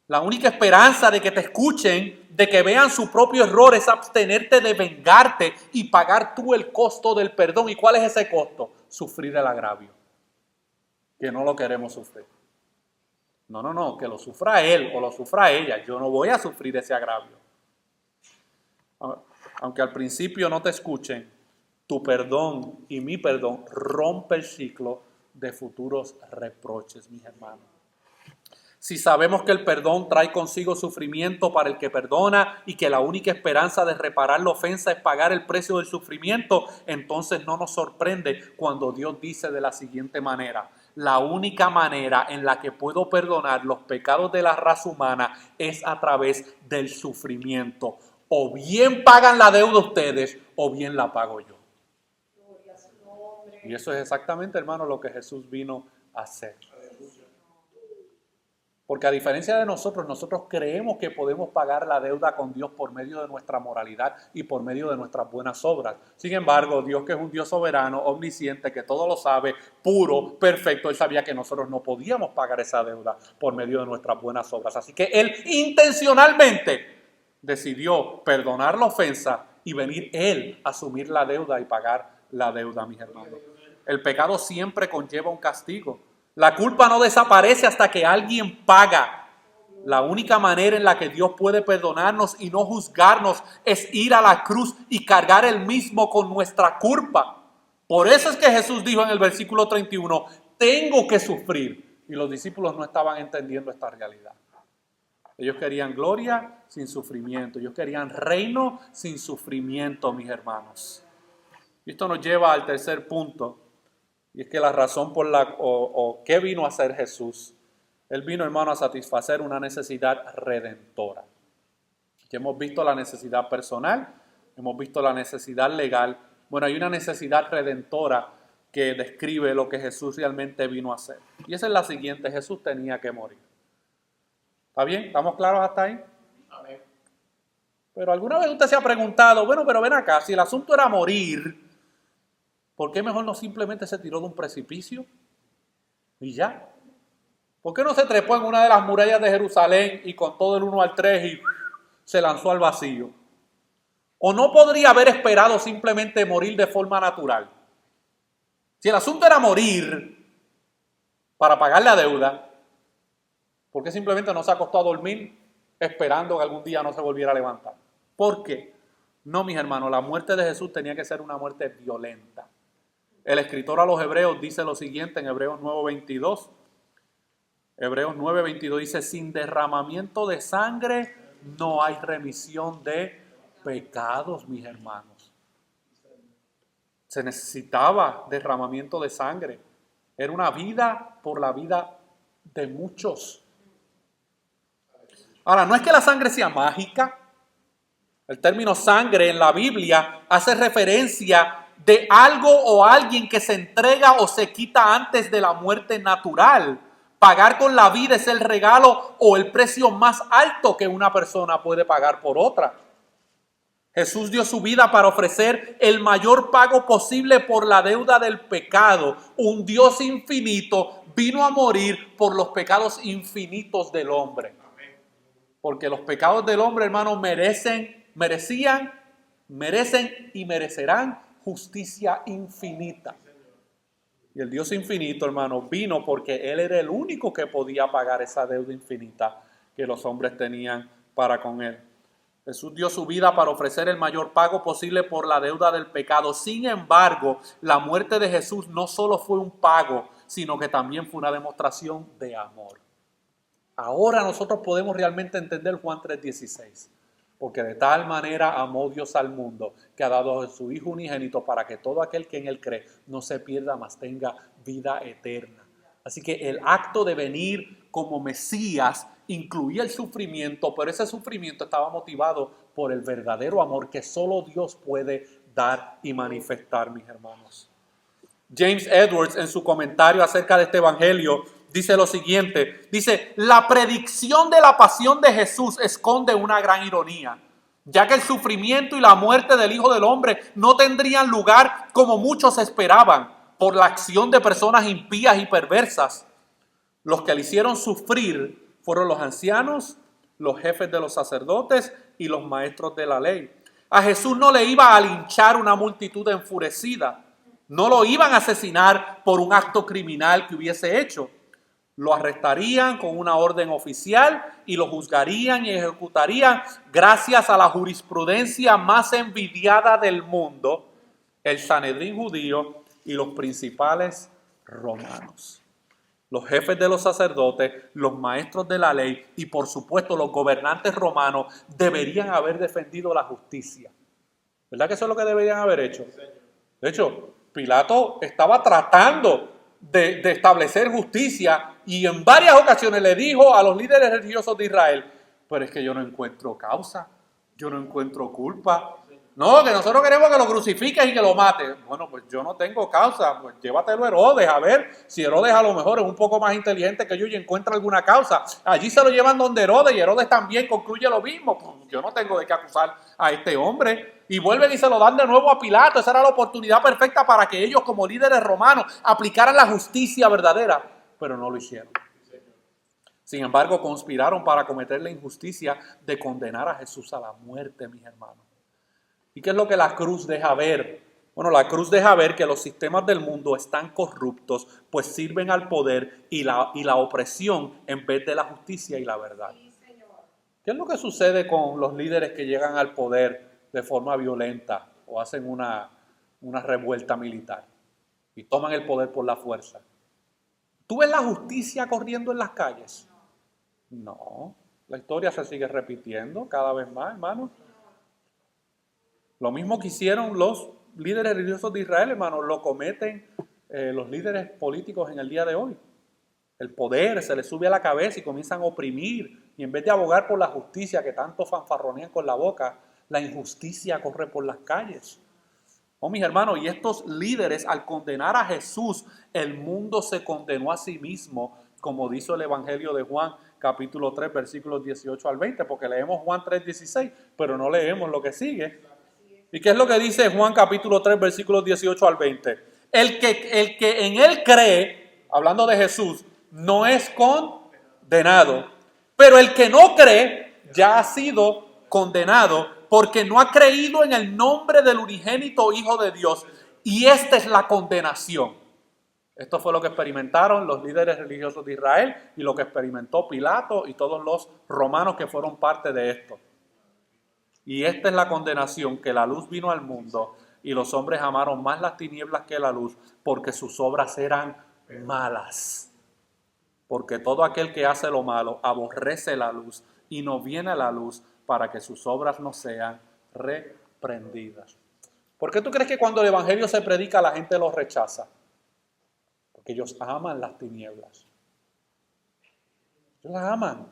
Speaker 1: La única esperanza de que te escuchen, de que vean su propio error, es abstenerte de vengarte y pagar tú el costo del perdón. ¿Y cuál es ese costo? Sufrir el agravio, que no lo queremos sufrir. No, que lo sufra él o lo sufra ella. Yo no voy a sufrir ese agravio. Aunque al principio no te escuchen, tu perdón y mi perdón rompe el ciclo de futuros reproches, mis hermanos. Si sabemos que el perdón trae consigo sufrimiento para el que perdona y que la única esperanza de reparar la ofensa es pagar el precio del sufrimiento, entonces no nos sorprende cuando Dios dice de la siguiente manera: la única manera en la que puedo perdonar los pecados de la raza humana es a través del sufrimiento. O bien pagan la deuda ustedes o bien la pago yo. Y eso es exactamente, hermano, lo que Jesús vino a hacer. Porque a diferencia de nosotros creemos que podemos pagar la deuda con Dios por medio de nuestra moralidad y por medio de nuestras buenas obras. Sin embargo, Dios, que es un Dios soberano, omnisciente, que todo lo sabe, puro, perfecto, Él sabía que nosotros no podíamos pagar esa deuda por medio de nuestras buenas obras. Así que Él intencionalmente decidió perdonar la ofensa y venir Él a asumir la deuda y pagar la deuda, mis hermanos. El pecado siempre conlleva un castigo. La culpa no desaparece hasta que alguien paga. La única manera en la que Dios puede perdonarnos y no juzgarnos es ir a la cruz y cargar Él mismo con nuestra culpa. Por eso es que Jesús dijo en el versículo 31, tengo que sufrir. Y los discípulos no estaban entendiendo esta realidad. Ellos querían gloria sin sufrimiento. Ellos querían reino sin sufrimiento, mis hermanos. Y esto nos lleva al tercer punto. Y es que la razón por la ¿qué vino a hacer Jesús? Él vino, hermano, a satisfacer una necesidad redentora. Ya hemos visto la necesidad personal, hemos visto la necesidad legal. Bueno, hay una necesidad redentora que describe lo que Jesús realmente vino a hacer. Y esa es la siguiente: Jesús tenía que morir. ¿Está bien? ¿Estamos claros hasta ahí?
Speaker 2: Amén.
Speaker 1: Pero alguna vez usted se ha preguntado, bueno, pero ven acá, si el asunto era morir, ¿por qué mejor no simplemente se tiró de un precipicio? Y ya. ¿Por qué no se trepó en una de las murallas de Jerusalén y con todo el 1 al 3 y se lanzó al vacío? ¿O no podría haber esperado simplemente morir de forma natural? Si el asunto era morir para pagar la deuda, ¿por qué simplemente no se acostó a dormir esperando que algún día no se volviera a levantar? ¿Por qué? No, mis hermanos, la muerte de Jesús tenía que ser una muerte violenta. El escritor a los Hebreos dice lo siguiente en Hebreos 9:22. Hebreos 9:22 dice: sin derramamiento de sangre no hay remisión de pecados, mis hermanos. Se necesitaba derramamiento de sangre. Era una vida por la vida de muchos. Ahora, no es que la sangre sea mágica. El término sangre en la Biblia hace referencia de algo o alguien que se entrega o se quita antes de la muerte natural. Pagar con la vida es el regalo o el precio más alto que una persona puede pagar por otra. Jesús dio su vida para ofrecer el mayor pago posible por la deuda del pecado. Un Dios infinito vino a morir por los pecados infinitos del hombre. Porque los pecados del hombre, hermanos, merecen y merecerán justicia infinita. Y el Dios infinito, hermano, vino porque Él era el único que podía pagar esa deuda infinita que los hombres tenían para con Él. Jesús dio su vida para ofrecer el mayor pago posible por la deuda del pecado. Sin embargo, la muerte de Jesús no solo fue un pago, sino que también fue una demostración de amor. Ahora nosotros podemos realmente entender Juan 3:16. Porque de tal manera amó Dios al mundo, que ha dado a su Hijo unigénito para que todo aquel que en Él cree no se pierda, mas tenga vida eterna. Así que el acto de venir como Mesías incluía el sufrimiento, pero ese sufrimiento estaba motivado por el verdadero amor que solo Dios puede dar y manifestar, mis hermanos. James Edwards, en su comentario acerca de este evangelio, dice lo siguiente. Dice: la predicción de la pasión de Jesús esconde una gran ironía, ya que el sufrimiento y la muerte del Hijo del Hombre no tendrían lugar como muchos esperaban, por la acción de personas impías y perversas. Los que le hicieron sufrir fueron los ancianos, los jefes de los sacerdotes y los maestros de la ley. A Jesús no le iba a linchar una multitud enfurecida. No lo iban a asesinar por un acto criminal que hubiese hecho. Lo arrestarían con una orden oficial y lo juzgarían y ejecutarían gracias a la jurisprudencia más envidiada del mundo, el Sanedrín judío y los principales romanos. Los jefes de los sacerdotes, los maestros de la ley y por supuesto los gobernantes romanos deberían haber defendido la justicia. ¿Verdad que eso es lo que deberían haber hecho? De hecho, Pilato estaba tratando de establecer justicia y en varias ocasiones le dijo a los líderes religiosos de Israel: pero es que yo no encuentro causa, yo no encuentro culpa. No, que nosotros queremos que lo crucifiques y que lo mates. Bueno, pues yo no tengo causa, pues llévatelo a Herodes, a ver si Herodes a lo mejor es un poco más inteligente que yo y encuentra alguna causa. Allí se lo llevan donde Herodes y Herodes también concluye lo mismo. Pues yo no tengo de qué acusar a este hombre. Y vuelven y se lo dan de nuevo a Pilato. Esa era la oportunidad perfecta para que ellos, como líderes romanos, aplicaran la justicia verdadera, pero no lo hicieron. Sin embargo, conspiraron para cometer la injusticia de condenar a Jesús a la muerte, mis hermanos. ¿Y qué es lo que la cruz deja ver? Bueno, la cruz deja ver que los sistemas del mundo están corruptos, pues sirven al poder y la opresión en vez de la justicia y la verdad. ¿Qué es lo que sucede con los líderes que llegan al poder de forma violenta o hacen una revuelta militar y toman el poder por la fuerza? ¿Tú ves la justicia corriendo en las calles? No, la historia se sigue repitiendo cada vez más, hermanos. Lo mismo que hicieron los líderes religiosos de Israel, hermanos, lo cometen los líderes políticos en el día de hoy. El poder se les sube a la cabeza y comienzan a oprimir. Y en vez de abogar por la justicia que tanto fanfarronean con la boca, la injusticia corre por las calles. Oh, mis hermanos, y estos líderes, al condenar a Jesús, el mundo se condenó a sí mismo, como dice el Evangelio de Juan, capítulo 3, versículos 18 al 20, porque leemos Juan 3, 16, pero no leemos lo que sigue. ¿Y qué es lo que dice Juan capítulo 3, versículos 18 al 20? El que en él cree, hablando de Jesús, no es condenado, pero el que no cree ya ha sido condenado porque no ha creído en el nombre del unigénito Hijo de Dios. Y esta es la condenación. Esto fue lo que experimentaron los líderes religiosos de Israel y lo que experimentó Pilato y todos los romanos que fueron parte de esto. Y esta es la condenación, que la luz vino al mundo y los hombres amaron más las tinieblas que la luz porque sus obras eran malas. Porque todo aquel que hace lo malo aborrece la luz y no viene a la luz para que sus obras no sean reprendidas. ¿Por qué tú crees que cuando el evangelio se predica la gente lo rechaza? Porque ellos aman las tinieblas. Ellos las aman.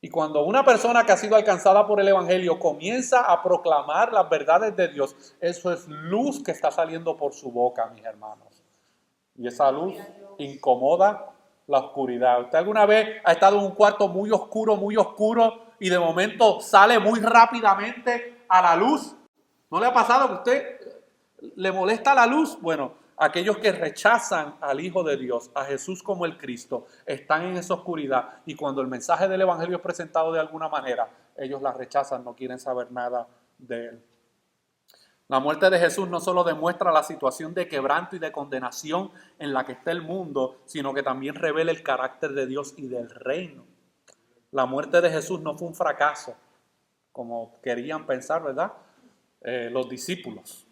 Speaker 1: Y cuando una persona que ha sido alcanzada por el evangelio comienza a proclamar las verdades de Dios, eso es luz que está saliendo por su boca, mis hermanos. Y esa luz incomoda la oscuridad. ¿Usted alguna vez ha estado en un cuarto muy oscuro y de momento sale muy rápidamente a la luz? ¿No le ha pasado que a usted le molesta la luz? Bueno, aquellos que rechazan al Hijo de Dios, a Jesús como el Cristo, están en esa oscuridad y cuando el mensaje del evangelio es presentado de alguna manera, ellos la rechazan, no quieren saber nada de él. La muerte de Jesús no solo demuestra la situación de quebranto y de condenación en la que está el mundo, sino que también revela el carácter de Dios y del reino. La muerte de Jesús no fue un fracaso, como querían pensar, ¿verdad? Los discípulos.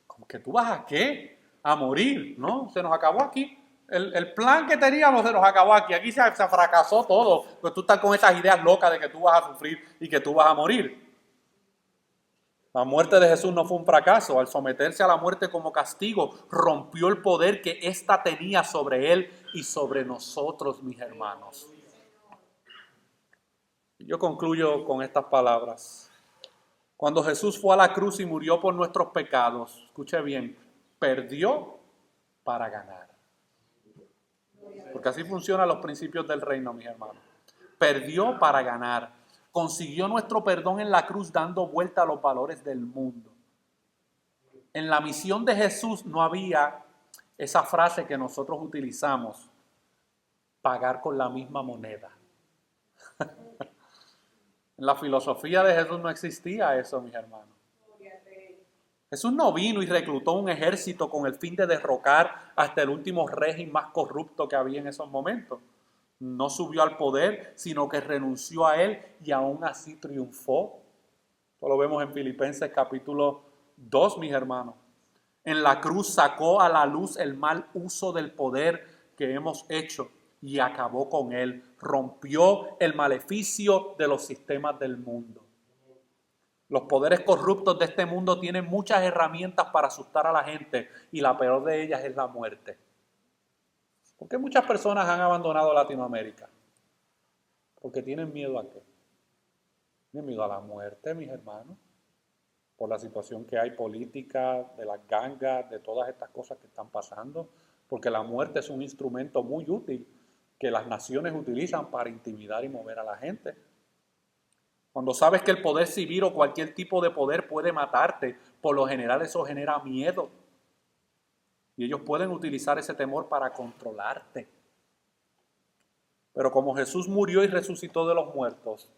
Speaker 1: Como que tú vas a qué? A morir, ¿no? Se nos acabó aquí. El plan que teníamos se nos acabó aquí. Aquí se fracasó todo. Pues tú estás con esas ideas locas de que tú vas a sufrir y que tú vas a morir. La muerte de Jesús no fue un fracaso. Al someterse a la muerte como castigo, rompió el poder que ésta tenía sobre él y sobre nosotros, mis hermanos. Yo concluyo con estas palabras. Cuando Jesús fue a la cruz y murió por nuestros pecados, escuche bien, perdió para ganar. Porque así funcionan los principios del reino, mis hermanos. Perdió para ganar. Consiguió nuestro perdón en la cruz dando vuelta a los valores del mundo. En la misión de Jesús no había esa frase que nosotros utilizamos, pagar con la misma moneda. En la filosofía de Jesús no existía eso, mis hermanos. Jesús no vino y reclutó un ejército con el fin de derrocar hasta el último régimen más corrupto que había en esos momentos. No subió al poder, sino que renunció a él y aún así triunfó. Esto lo vemos en Filipenses capítulo 2, mis hermanos. En la cruz sacó a la luz el mal uso del poder que hemos hecho y acabó con él. Rompió el maleficio de los sistemas del mundo. Los poderes corruptos de este mundo tienen muchas herramientas para asustar a la gente y la peor de ellas es la muerte. ¿Por qué muchas personas han abandonado Latinoamérica? Porque tienen miedo a qué? Tienen miedo a la muerte, mis hermanos, por la situación que hay política, de las gangas, de todas estas cosas que están pasando, porque la muerte es un instrumento muy útil que las naciones utilizan para intimidar y mover a la gente. Cuando sabes que el poder civil o cualquier tipo de poder puede matarte, por lo general eso genera miedo. Y ellos pueden utilizar ese temor para controlarte. Pero como Jesús murió y resucitó de los muertos,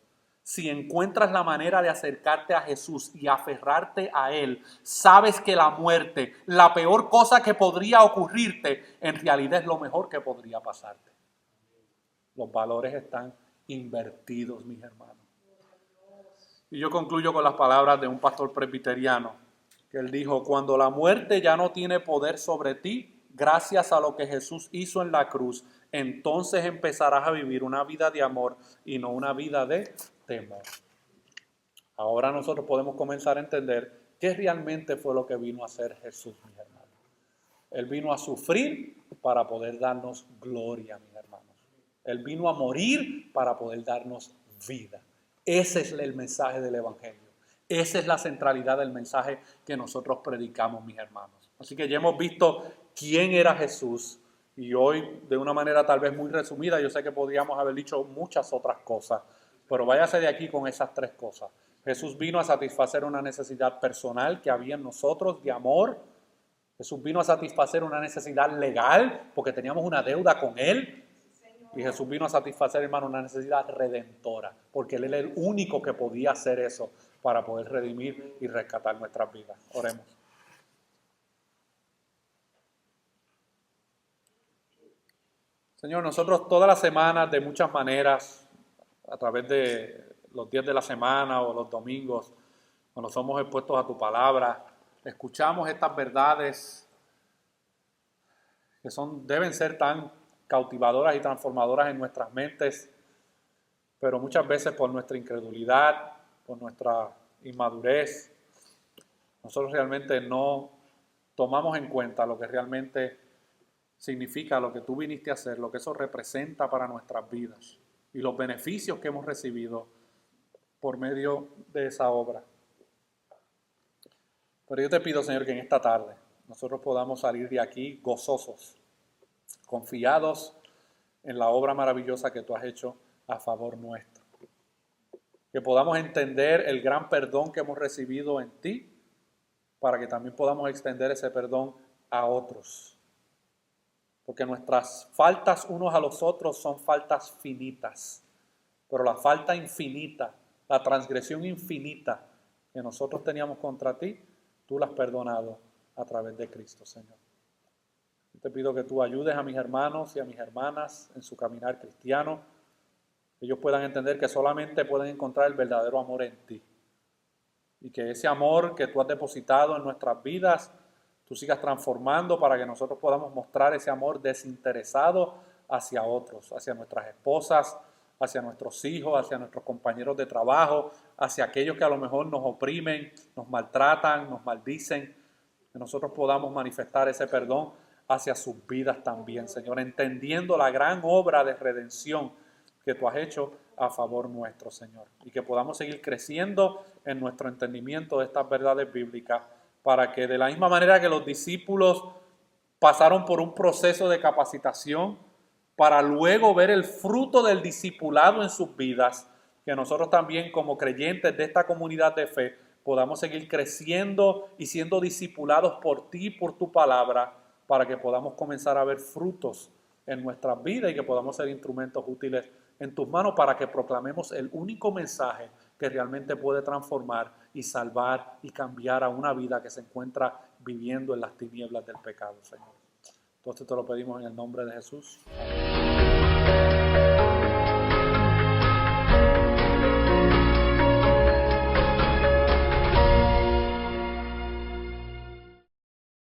Speaker 1: si encuentras la manera de acercarte a Jesús y aferrarte a Él, sabes que la muerte, la peor cosa que podría ocurrirte, en realidad es lo mejor que podría pasarte. Los valores están invertidos, mis hermanos. Y yo concluyo con las palabras de un pastor presbiteriano, que él dijo: cuando la muerte ya no tiene poder sobre ti, gracias a lo que Jesús hizo en la cruz, entonces empezarás a vivir una vida de amor y no una vida de temor. Ahora nosotros podemos comenzar a entender qué realmente fue lo que vino a hacer Jesús, mis hermanos. Él vino a sufrir para poder darnos gloria, mis hermanos. Él vino a morir para poder darnos vida. Ese es el mensaje del evangelio. Esa es la centralidad del mensaje que nosotros predicamos, mis hermanos. Así que ya hemos visto quién era Jesús y hoy, de una manera tal vez muy resumida, yo sé que podríamos haber dicho muchas otras cosas, pero váyase de aquí con esas tres cosas. Jesús vino a satisfacer una necesidad personal que había en nosotros de amor. Jesús vino a satisfacer una necesidad legal porque teníamos una deuda con Él. Y Jesús vino a satisfacer, hermano, una necesidad redentora, porque Él era el único que podía hacer eso para poder redimir y rescatar nuestras vidas. Oremos. Señor, nosotros todas las semanas, de muchas maneras, a través de los días de la semana o los domingos, cuando somos expuestos a tu palabra, escuchamos estas verdades que deben ser tan cautivadoras y transformadoras en nuestras mentes, pero muchas veces por nuestra incredulidad, por nuestra inmadurez, nosotros realmente no tomamos en cuenta lo que realmente significa lo que tú viniste a hacer, lo que eso representa para nuestras vidas y los beneficios que hemos recibido por medio de esa obra. Pero yo te pido, Señor, que en esta tarde nosotros podamos salir de aquí gozosos, confiados en la obra maravillosa que tú has hecho a favor nuestro. Que podamos entender el gran perdón que hemos recibido en ti, para que también podamos extender ese perdón a otros. Porque nuestras faltas unos a los otros son faltas finitas, pero la falta infinita, la transgresión infinita que nosotros teníamos contra ti, tú la has perdonado a través de Cristo, Señor. Te pido que tú ayudes a mis hermanos y a mis hermanas en su caminar cristiano, que ellos puedan entender que solamente pueden encontrar el verdadero amor en ti. Y que ese amor que tú has depositado en nuestras vidas, tú sigas transformando para que nosotros podamos mostrar ese amor desinteresado hacia otros, hacia nuestras esposas, hacia nuestros hijos, hacia nuestros compañeros de trabajo, hacia aquellos que a lo mejor nos oprimen, nos maltratan, nos maldicen, que nosotros podamos manifestar ese perdón hacia sus vidas también, Señor, entendiendo la gran obra de redención que tú has hecho a favor nuestro, Señor, y que podamos seguir creciendo en nuestro entendimiento de estas verdades bíblicas, para que de la misma manera que los discípulos pasaron por un proceso de capacitación para luego ver el fruto del discipulado en sus vidas, que nosotros también como creyentes de esta comunidad de fe podamos seguir creciendo y siendo discipulados por ti, por tu palabra, para que podamos comenzar a ver frutos en nuestras vidas y que podamos ser instrumentos útiles en tus manos para que proclamemos el único mensaje que realmente puede transformar y salvar y cambiar a una vida que se encuentra viviendo en las tinieblas del pecado, Señor. Entonces te lo pedimos en el nombre de Jesús. Amén.